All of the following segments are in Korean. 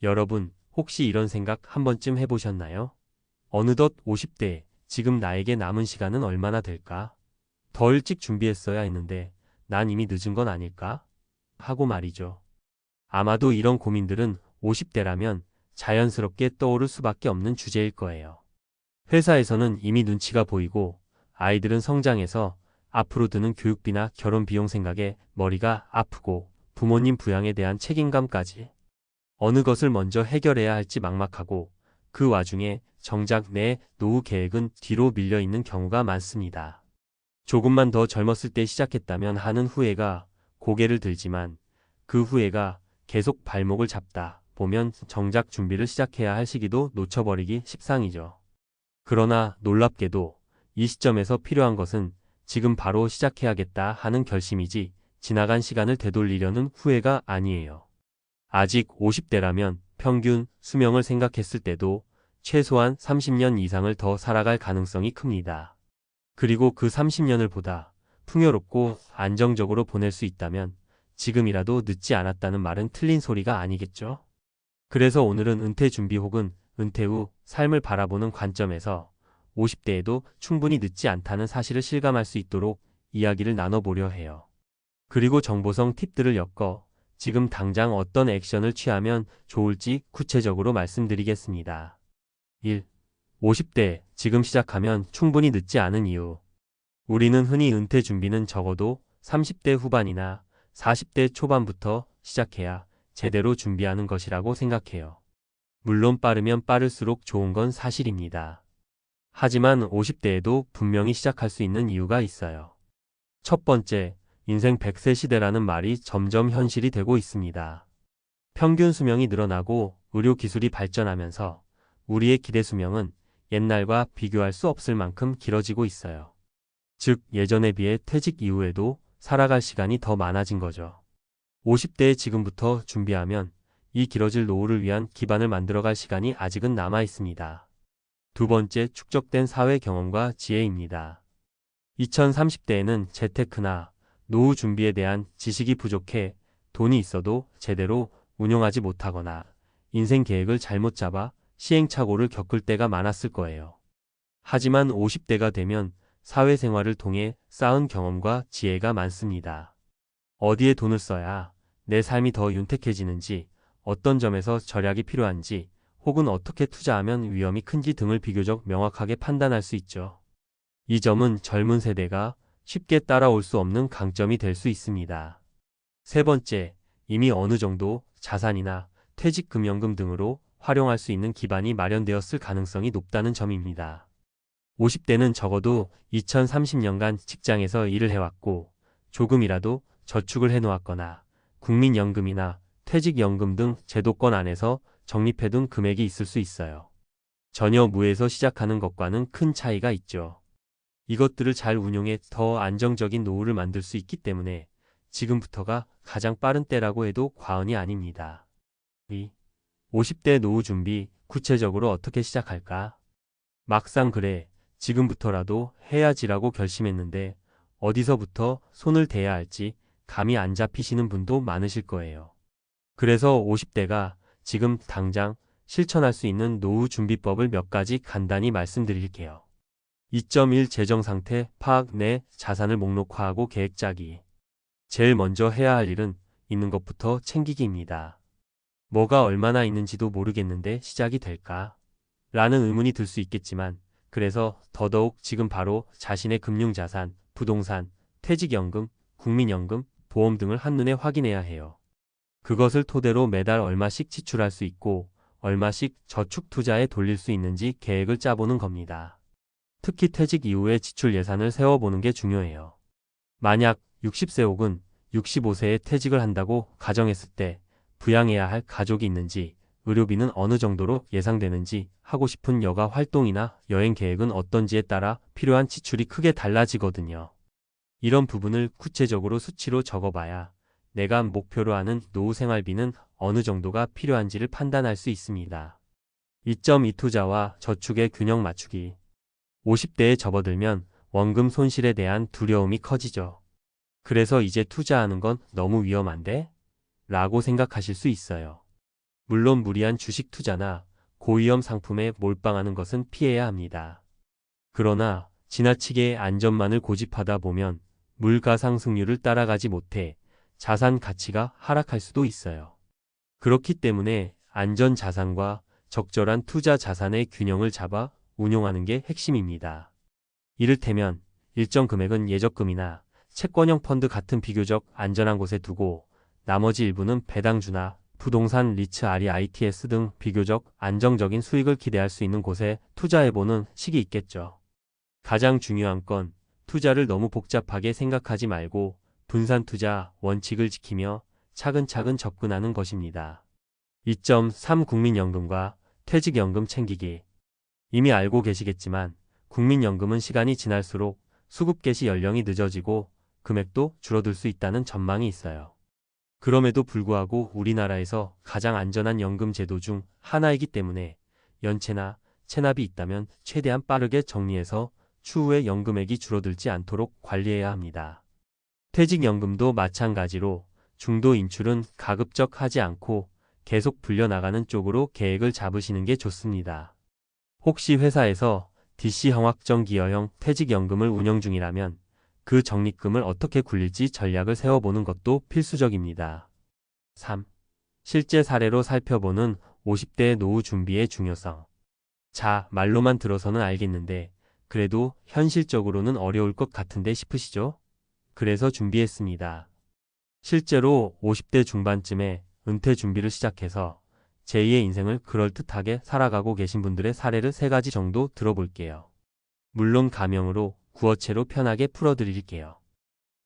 여러분, 혹시 이런 생각 한 번쯤 해보셨나요? 어느덧 50대, 지금 나에게 남은 시간은 얼마나 될까? 더 일찍 준비했어야 했는데, 난 이미 늦은 건 아닐까? 하고 말이죠. 아마도 이런 고민들은 50대라면 자연스럽게 떠오를 수밖에 없는 주제일 거예요. 회사에서는 이미 눈치가 보이고, 아이들은 성장해서 앞으로 드는 교육비나 결혼 비용 생각에 머리가 아프고, 부모님 부양에 대한 책임감까지 어느 것을 먼저 해결해야 할지 막막하고, 그 와중에 정작 내 노후 계획은 뒤로 밀려 있는 경우가 많습니다. 조금만 더 젊었을 때 시작했다면 하는 후회가 고개를 들지만, 그 후회가 계속 발목을 잡다 보면 정작 준비를 시작해야 할 시기도 놓쳐버리기 십상이죠. 그러나 놀랍게도 이 시점에서 필요한 것은 지금 바로 시작해야겠다 하는 결심이지, 지나간 시간을 되돌리려는 후회가 아니에요. 아직 50대라면 평균 수명을 생각했을 때도 최소한 30년 이상을 더 살아갈 가능성이 큽니다. 그리고 그 30년을 보다 풍요롭고 안정적으로 보낼 수 있다면 지금이라도 늦지 않았다는 말은 틀린 소리가 아니겠죠? 그래서 오늘은 은퇴 준비 혹은 은퇴 후 삶을 바라보는 관점에서 50대에도 충분히 늦지 않다는 사실을 실감할 수 있도록 이야기를 나눠보려 해요. 그리고 정보성 팁들을 엮어 지금 당장 어떤 액션을 취하면 좋을지 구체적으로 말씀드리겠습니다. 1. 50대, 지금 시작하면 충분히 늦지 않은 이유. 우리는 흔히 은퇴 준비는 적어도 30대 후반이나 40대 초반부터 시작해야 제대로 준비하는 것이라고 생각해요. 물론 빠르면 빠를수록 좋은 건 사실입니다. 하지만 50대에도 분명히 시작할 수 있는 이유가 있어요. 첫 번째, 인생 100세 시대라는 말이 점점 현실이 되고 있습니다. 평균 수명이 늘어나고 의료 기술이 발전하면서 우리의 기대 수명은 옛날과 비교할 수 없을 만큼 길어지고 있어요. 즉, 예전에 비해 퇴직 이후에도 살아갈 시간이 더 많아진 거죠. 50대에 지금부터 준비하면 이 길어질 노후를 위한 기반을 만들어갈 시간이 아직은 남아 있습니다. 두 번째, 축적된 사회 경험과 지혜입니다. 2030대에는 재테크나 노후 준비에 대한 지식이 부족해 돈이 있어도 제대로 운용하지 못하거나 인생 계획을 잘못 잡아 시행착오를 겪을 때가 많았을 거예요. 하지만 50대가 되면 사회생활을 통해 쌓은 경험과 지혜가 많습니다. 어디에 돈을 써야 내 삶이 더 윤택해지는지, 어떤 점에서 절약이 필요한지, 혹은 어떻게 투자하면 위험이 큰지 등을 비교적 명확하게 판단할 수 있죠. 이 점은 젊은 세대가 쉽게 따라올 수 없는 강점이 될 수 있습니다. 세 번째, 이미 어느 정도 자산이나 퇴직금연금 등으로 활용할 수 있는 기반이 마련되었을 가능성이 높다는 점입니다. 50대는 적어도 2030년간 직장에서 일을 해왔고 조금이라도 저축을 해놓았거나 국민연금이나 퇴직연금 등 제도권 안에서 적립해둔 금액이 있을 수 있어요. 전혀 무에서 시작하는 것과는 큰 차이가 있죠. 이것들을 잘 운용해 더 안정적인 노후를 만들 수 있기 때문에 지금부터가 가장 빠른 때라고 해도 과언이 아닙니다. 2. 50대 노후 준비, 구체적으로 어떻게 시작할까? 막상 그래, 지금부터라도 해야지라고 결심했는데 어디서부터 손을 대야 할지 감이 안 잡히시는 분도 많으실 거예요. 그래서 50대가 지금 당장 실천할 수 있는 노후 준비법을 몇 가지 간단히 말씀드릴게요. 2.1 재정 상태 파악, 내 자산을 목록화하고 계획 짜기. 제일 먼저 해야 할 일은 있는 것부터 챙기기입니다. 뭐가 얼마나 있는지도 모르겠는데 시작이 될까? 라는 의문이 들 수 있겠지만, 그래서 더더욱 지금 바로 자신의 금융자산, 부동산, 퇴직연금, 국민연금, 보험 등을 한눈에 확인해야 해요. 그것을 토대로 매달 얼마씩 지출할 수 있고 얼마씩 저축 투자에 돌릴 수 있는지 계획을 짜보는 겁니다. 특히 퇴직 이후의 지출 예산을 세워보는 게 중요해요. 만약 60세 혹은 65세에 퇴직을 한다고 가정했을 때 부양해야 할 가족이 있는지, 의료비는 어느 정도로 예상되는지, 하고 싶은 여가 활동이나 여행 계획은 어떤지에 따라 필요한 지출이 크게 달라지거든요. 이런 부분을 구체적으로 수치로 적어봐야 내가 목표로 하는 노후 생활비는 어느 정도가 필요한지를 판단할 수 있습니다. 2.2 투자와 저축의 균형 맞추기. 50대에 접어들면 원금 손실에 대한 두려움이 커지죠. 그래서 이제 투자하는 건 너무 위험한데? 라고 생각하실 수 있어요. 물론 무리한 주식 투자나 고위험 상품에 몰빵하는 것은 피해야 합니다. 그러나 지나치게 안전만을 고집하다 보면 물가 상승률을 따라가지 못해 자산 가치가 하락할 수도 있어요. 그렇기 때문에 안전 자산과 적절한 투자 자산의 균형을 잡아 운용하는 게 핵심입니다. 이를테면 일정 금액은 예적금이나 채권형 펀드 같은 비교적 안전한 곳에 두고 나머지 일부는 배당주나 부동산 리츠 REITs 등 비교적 안정적인 수익을 기대할 수 있는 곳에 투자해보는 식이 있겠죠. 가장 중요한 건 투자를 너무 복잡하게 생각하지 말고 분산 투자 원칙을 지키며 차근차근 접근하는 것입니다. 2.3 국민연금과 퇴직연금 챙기기. 이미 알고 계시겠지만 국민연금은 시간이 지날수록 수급 개시 연령이 늦어지고 금액도 줄어들 수 있다는 전망이 있어요. 그럼에도 불구하고 우리나라에서 가장 안전한 연금 제도 중 하나이기 때문에 연체나 체납이 있다면 최대한 빠르게 정리해서 추후에 연금액이 줄어들지 않도록 관리해야 합니다. 퇴직연금도 마찬가지로 중도 인출은 가급적 하지 않고 계속 불려나가는 쪽으로 계획을 잡으시는 게 좋습니다. 혹시 회사에서 DC 형학정 기여형 퇴직연금을 운영 중이라면 그 적립금을 어떻게 굴릴지 전략을 세워보는 것도 필수적입니다. 3. 실제 사례로 살펴보는 50대 노후 준비의 중요성. 자, 말로만 들어서는 알겠는데 그래도 현실적으로는 어려울 것 같은데 싶으시죠? 그래서 준비했습니다. 실제로 50대 중반쯤에 은퇴 준비를 시작해서 제2의 인생을 그럴듯하게 살아가고 계신 분들의 사례를 3가지 정도 들어볼게요. 물론 가명으로 구어체로 편하게 풀어드릴게요.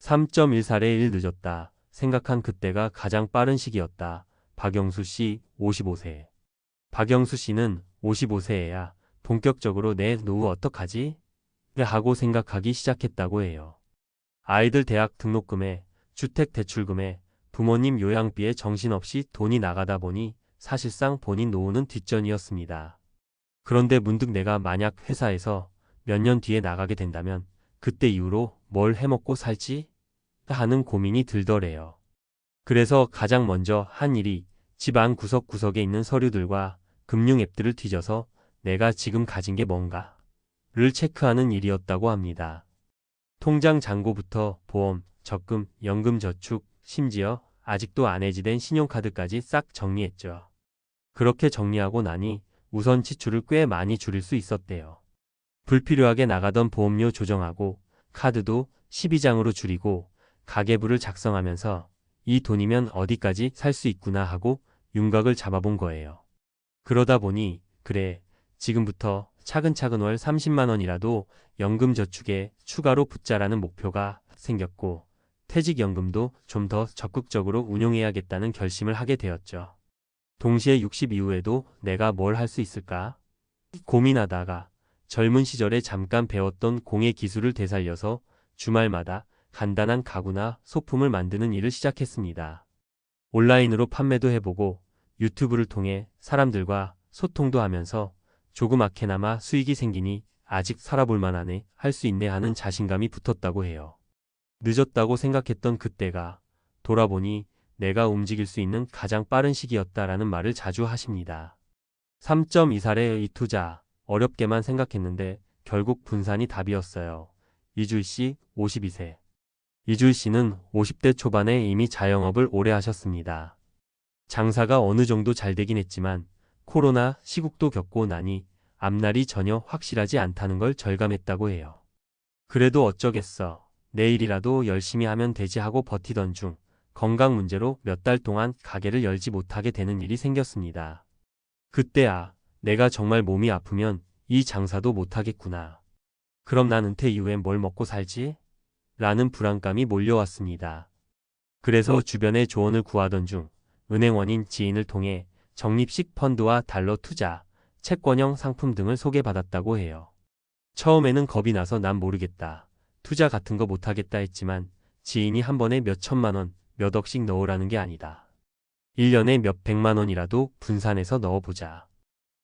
3.1살에 1 늦었다. 생각한 그때가 가장 빠른 시기였다. 박영수 씨 55세. 박영수 씨는 55세에야 본격적으로 내 노후 어떡하지? 하고 생각하기 시작했다고 해요. 아이들 대학 등록금에, 주택 대출금에, 부모님 요양비에 정신없이 돈이 나가다 보니 사실상 본인 노후는 뒷전이었습니다. 그런데 문득 내가 만약 회사에서 몇 년 뒤에 나가게 된다면 그때 이후로 뭘 해먹고 살지? 하는 고민이 들더래요. 그래서 가장 먼저 한 일이 집 안 구석구석에 있는 서류들과 금융 앱들을 뒤져서 내가 지금 가진 게 뭔가를 체크하는 일이었다고 합니다. 통장 잔고부터 보험, 적금, 연금 저축, 심지어 아직도 안 해지된 신용카드까지 싹 정리했죠. 그렇게 정리하고 나니 우선 지출을 꽤 많이 줄일 수 있었대요. 불필요하게 나가던 보험료 조정하고 카드도 12장으로 줄이고 가계부를 작성하면서 이 돈이면 어디까지 살 수 있구나 하고 윤곽을 잡아본 거예요. 그러다 보니 그래, 지금부터 차근차근 월 30만 원이라도 연금 저축에 추가로 붓자라는 목표가 생겼고 퇴직연금도 좀 더 적극적으로 운용해야겠다는 결심을 하게 되었죠. 동시에 60 이후에도 내가 뭘 할 수 있을까? 고민하다가 젊은 시절에 잠깐 배웠던 공예 기술을 되살려서 주말마다 간단한 가구나 소품을 만드는 일을 시작했습니다. 온라인으로 판매도 해보고 유튜브를 통해 사람들과 소통도 하면서 조그맣게나마 수익이 생기니 아직 살아볼 만하네, 할 수 있네 하는 자신감이 붙었다고 해요. 늦었다고 생각했던 그때가 돌아보니 내가 움직일 수 있는 가장 빠른 시기였다라는 말을 자주 하십니다. 3.2살의 이 투자, 어렵게만 생각했는데 결국 분산이 답이었어요. 이주일 씨 52세. 이주일 씨는 50대 초반에 이미 자영업을 오래 하셨습니다. 장사가 어느 정도 잘 되긴 했지만 코로나 시국도 겪고 나니 앞날이 전혀 확실하지 않다는 걸 절감했다고 해요. 그래도 어쩌겠어. 내일이라도 열심히 하면 되지 하고 버티던 중 건강 문제로 몇 달 동안 가게를 열지 못하게 되는 일이 생겼습니다. 그때야 내가 정말 몸이 아프면 이 장사도 못하겠구나. 그럼 난 은퇴 이후에 뭘 먹고 살지? 라는 불안감이 몰려왔습니다. 그래서 주변에 조언을 구하던 중 은행원인 지인을 통해 적립식 펀드와 달러 투자, 채권형 상품 등을 소개받았다고 해요. 처음에는 겁이 나서 난 모르겠다, 투자 같은 거 못하겠다 했지만 지인이 한 번에 몇 천만 원, 몇 억씩 넣으라는 게 아니다. 1년에 몇 백만 원이라도 분산해서 넣어보자.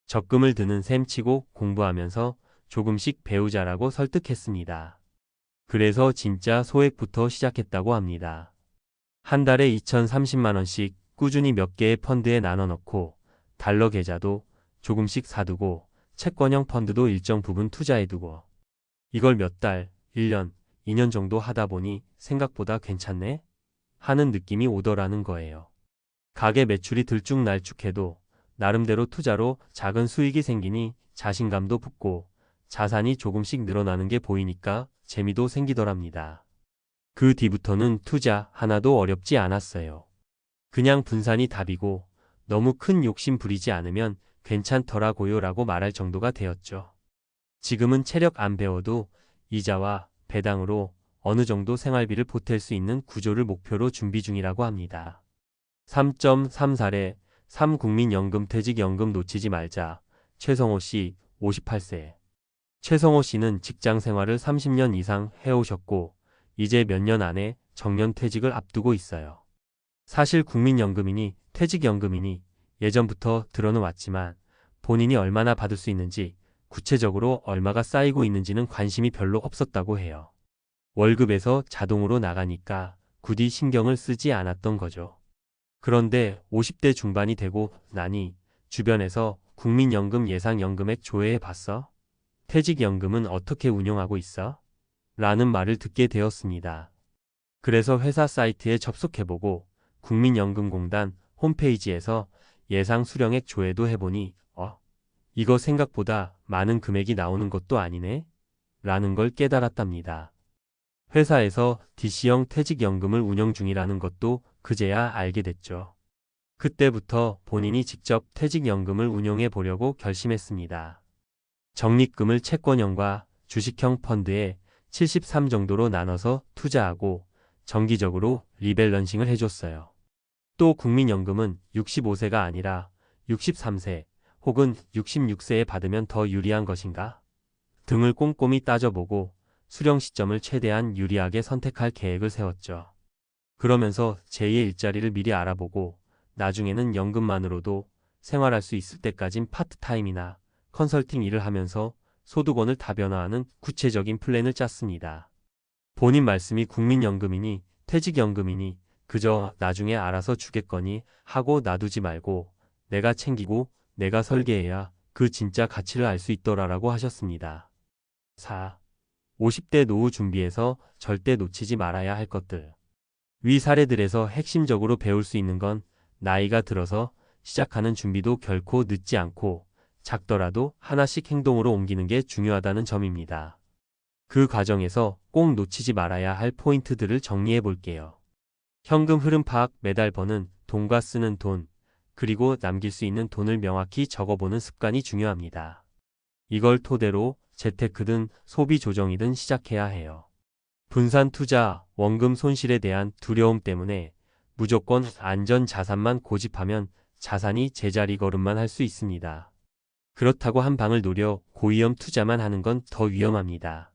적금을 드는 셈 치고 공부하면서 조금씩 배우자라고 설득했습니다. 그래서 진짜 소액부터 시작했다고 합니다. 한 달에 2,030만 원씩 꾸준히 몇 개의 펀드에 나눠 넣고 달러 계좌도 조금씩 사두고 채권형 펀드도 일정 부분 투자해두고 이걸 몇 달, 1년, 2년 정도 하다 보니 생각보다 괜찮네? 하는 느낌이 오더라는 거예요. 가게 매출이 들쭉날쭉해도 나름대로 투자로 작은 수익이 생기니 자신감도 붙고 자산이 조금씩 늘어나는 게 보이니까 재미도 생기더랍니다. 그 뒤부터는 투자 하나도 어렵지 않았어요. 그냥 분산이 답이고 너무 큰 욕심 부리지 않으면 괜찮더라고요 라고 말할 정도가 되었죠. 지금은 체력 안 배워도 이자와 배당으로 어느 정도 생활비를 보탤 수 있는 구조를 목표로 준비 중이라고 합니다. 3.34래 3국민연금 퇴직연금 놓치지 말자. 최성호 씨 58세. 최성호 씨는 직장 생활을 30년 이상 해오셨고 이제 몇 년 안에 정년 퇴직을 앞두고 있어요. 사실 국민연금이니 퇴직연금이니 예전부터 들어는 왔지만 본인이 얼마나 받을 수 있는지 구체적으로 얼마가 쌓이고 있는지는 관심이 별로 없었다고 해요. 월급에서 자동으로 나가니까 굳이 신경을 쓰지 않았던 거죠. 그런데 50대 중반이 되고 나니 주변에서 국민연금 예상연금액 조회해 봤어? 퇴직연금은 어떻게 운용하고 있어? 라는 말을 듣게 되었습니다. 그래서 회사 사이트에 접속해보고 국민연금공단 홈페이지에서 예상 수령액 조회도 해보니 이거 생각보다 많은 금액이 나오는 것도 아니네? 라는 걸 깨달았답니다. 회사에서 DC형 퇴직연금을 운영 중이라는 것도 그제야 알게 됐죠. 그때부터 본인이 직접 퇴직연금을 운용해 보려고 결심했습니다. 적립금을 채권형과 주식형 펀드에 73 정도로 나눠서 투자하고 정기적으로 리밸런싱을 해줬어요. 또 국민연금은 65세가 아니라 63세 혹은 66세에 받으면 더 유리한 것인가? 등을 꼼꼼히 따져보고 수령 시점을 최대한 유리하게 선택할 계획을 세웠죠. 그러면서 제2의 일자리를 미리 알아보고 나중에는 연금만으로도 생활할 수 있을 때까진 파트타임이나 컨설팅 일을 하면서 소득원을 다변화하는 구체적인 플랜을 짰습니다. 본인 말씀이 국민연금이니 퇴직연금이니 그저 나중에 알아서 주겠거니 하고 놔두지 말고 내가 챙기고 내가 설계해야 그 진짜 가치를 알 수 있더라라고 하셨습니다. 4. 50대 노후 준비에서 절대 놓치지 말아야 할 것들. 위 사례들에서 핵심적으로 배울 수 있는 건 나이가 들어서 시작하는 준비도 결코 늦지 않고 작더라도 하나씩 행동으로 옮기는 게 중요하다는 점입니다. 그 과정에서 꼭 놓치지 말아야 할 포인트들을 정리해 볼게요. 현금 흐름 파악, 매달 버는 돈과 쓰는 돈, 그리고 남길 수 있는 돈을 명확히 적어보는 습관이 중요합니다. 이걸 토대로 재테크든 소비 조정이든 시작해야 해요. 분산 투자, 원금 손실에 대한 두려움 때문에 무조건 안전 자산만 고집하면 자산이 제자리 걸음만 할 수 있습니다. 그렇다고 한 방을 노려 고위험 투자만 하는 건 더 위험합니다.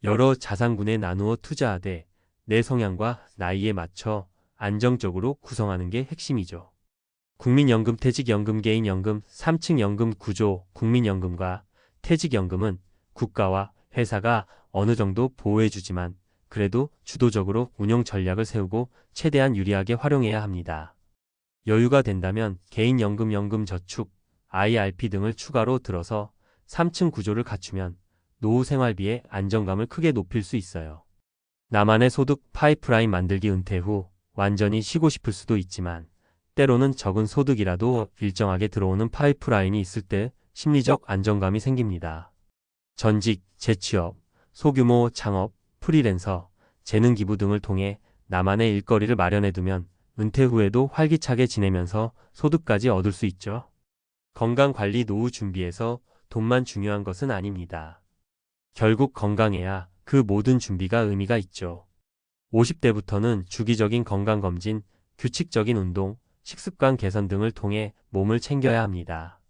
여러 자산군에 나누어 투자하되 내 성향과 나이에 맞춰 안정적으로 구성하는 게 핵심이죠. 국민연금, 퇴직연금, 개인연금, 3층 연금 구조. 국민연금과 퇴직연금은 국가와 회사가 어느 정도 보호해주지만 그래도 주도적으로 운영 전략을 세우고 최대한 유리하게 활용해야 합니다. 여유가 된다면 개인연금, 연금저축, IRP 등을 추가로 들어서 3층 구조를 갖추면 노후 생활비의 안정감을 크게 높일 수 있어요. 나만의 소득 파이프라인 만들기. 은퇴 후 완전히 쉬고 싶을 수도 있지만 때로는 적은 소득이라도 일정하게 들어오는 파이프라인이 있을 때 심리적 안정감이 생깁니다. 전직, 재취업, 소규모 창업, 프리랜서, 재능 기부 등을 통해 나만의 일거리를 마련해두면 은퇴 후에도 활기차게 지내면서 소득까지 얻을 수 있죠. 건강관리, 노후 준비에서 돈만 중요한 것은 아닙니다. 결국 건강해야 그 모든 준비가 의미가 있죠. 50대부터는 주기적인 건강검진, 규칙적인 운동, 식습관 개선 등을 통해 몸을 챙겨야 합니다.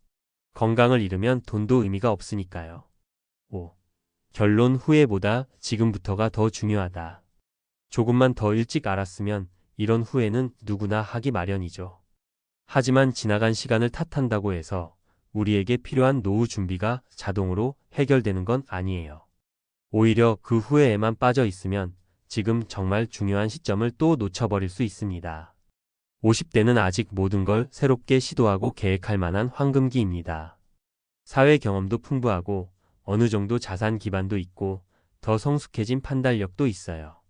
건강을 잃으면 돈도 의미가 없으니까요. 5. 결론, 후회보다 지금부터가 더 중요하다. 조금만 더 일찍 알았으면 이런 후회는 누구나 하기 마련이죠. 하지만 지나간 시간을 탓한다고 해서 우리에게 필요한 노후 준비가 자동으로 해결되는 건 아니에요. 오히려 그 후회에만 빠져 있으면 지금 정말 중요한 시점을 또 놓쳐버릴 수 있습니다. 50대는 아직 모든 걸 새롭게 시도하고 계획할 만한 황금기입니다. 사회 경험도 풍부하고 어느 정도 자산 기반도 있고 더 성숙해진 판단력도 있어요.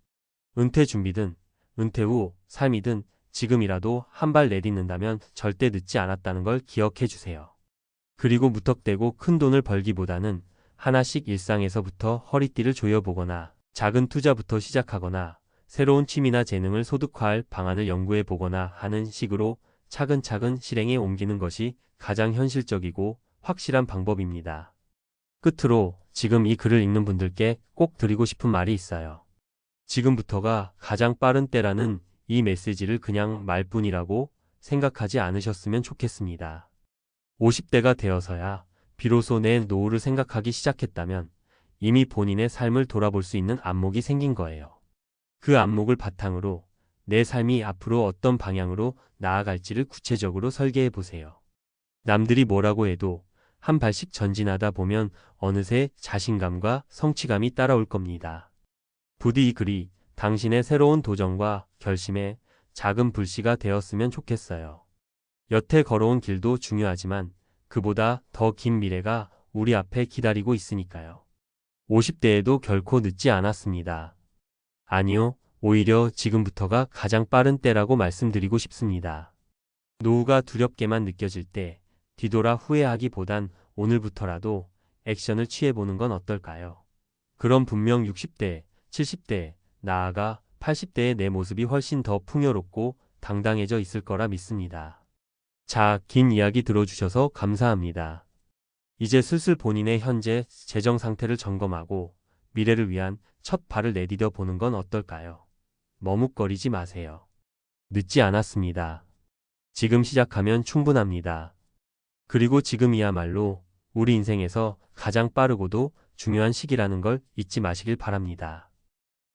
은퇴 준비든 은퇴 후 삶이든 지금이라도 한 발 내딛는다면 절대 늦지 않았다는 걸 기억해 주세요. 그리고 무턱대고 큰 돈을 벌기보다는 하나씩 일상에서부터 허리띠를 조여보거나 작은 투자부터 시작하거나 새로운 취미나 재능을 소득화할 방안을 연구해 보거나 하는 식으로 차근차근 실행에 옮기는 것이 가장 현실적이고 확실한 방법입니다. 끝으로 지금 이 글을 읽는 분들께 꼭 드리고 싶은 말이 있어요. 지금부터가 가장 빠른 때라는 이 메시지를 그냥 말뿐이라고 생각하지 않으셨으면 좋겠습니다. 50대가 되어서야 비로소 내 노후를 생각하기 시작했다면 이미 본인의 삶을 돌아볼 수 있는 안목이 생긴 거예요. 그 안목을 바탕으로 내 삶이 앞으로 어떤 방향으로 나아갈지를 구체적으로 설계해 보세요. 남들이 뭐라고 해도 한 발씩 전진하다 보면 어느새 자신감과 성취감이 따라올 겁니다. 부디 이 글이 당신의 새로운 도전과 결심에 작은 불씨가 되었으면 좋겠어요. 여태 걸어온 길도 중요하지만 그보다 더 긴 미래가 우리 앞에 기다리고 있으니까요. 50대에도 결코 늦지 않았습니다. 아니요, 오히려 지금부터가 가장 빠른 때라고 말씀드리고 싶습니다. 노후가 두렵게만 느껴질 때 뒤돌아 후회하기보단 오늘부터라도 액션을 취해보는 건 어떨까요? 그럼 분명 60대, 70대, 나아가 80대의 내 모습이 훨씬 더 풍요롭고 당당해져 있을 거라 믿습니다. 자, 긴 이야기 들어주셔서 감사합니다. 이제 슬슬 본인의 현재 재정 상태를 점검하고 미래를 위한 첫 발을 내디뎌 보는 건 어떨까요? 머뭇거리지 마세요. 늦지 않았습니다. 지금 시작하면 충분합니다. 그리고 지금이야말로 우리 인생에서 가장 빠르고도 중요한 시기라는 걸 잊지 마시길 바랍니다.